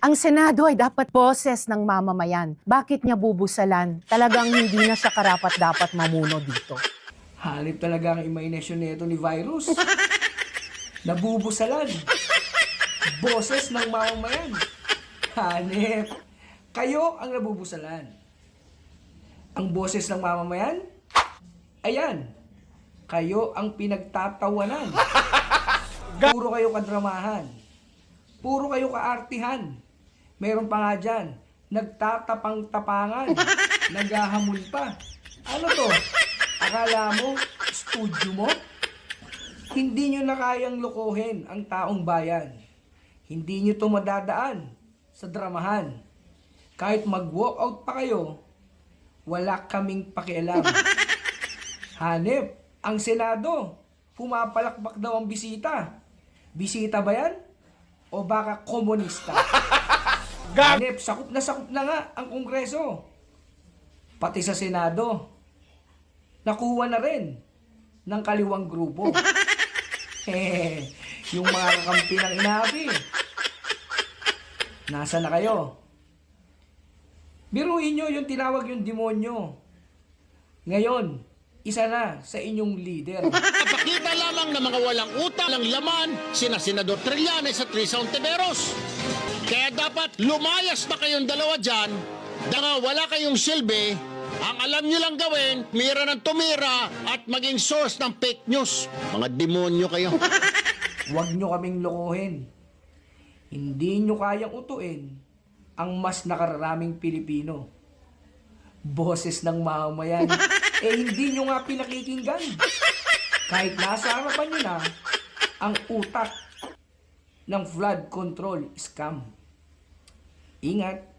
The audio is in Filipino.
Ang Senado ay dapat boses ng mamamayan. Bakit niya bubusalan? Talagang hindi na siya karapat-dapat mamuno dito. Halip talaga ang imahinasyon nito ni Virus. Nabubusalan. Boses ng mamamayan. Hanip. Kayo ang nabubusalan. Ang boses ng mamamayan? Ayan. Kayo ang pinagtatawanan. Puro kayo kadramahan. Puro kayo kaartihan. Meron pa nga dyan, nagtatapang-tapangan. Naghahamon pa. Ano to? Akala mo, studio mo? Hindi nyo na kayang lokohin ang taong bayan. Hindi nyo to madadaan sa dramahan. Kahit mag-walk out pa kayo, wala kaming pakialam. Hanip, ang Senado, pumapalakpak daw ang bisita. Bisita ba yan? O baka komunista? Hanip, sakop na nga ang Kongreso. Pati sa Senado, nakuha na rin ng kaliwang grupo. Yung mga kakampi ng inapi. Nasa na kayo? Biruin nyo yung tinawag yung demonyo. Ngayon, isa na sa inyong leader. Napakita lamang ng mga walang utang ng laman sina Senador Trillanes at Risa Ontiveros. Kaya dapat lumayas na kayong dalawa dyan dahil wala kayong silbi. Ang alam nyo lang gawin, mira ng tumira at maging source ng fake news. Mga demonyo kayo. Huwag nyo kaming lokohin. Hindi nyo kayang utuin ang mas nakararaming Pilipino. Boses ng mamamayan, hindi nyo nga pinakikinggan. Kahit nasa harapan nyo na ang utak ng flood control scam. Ingat!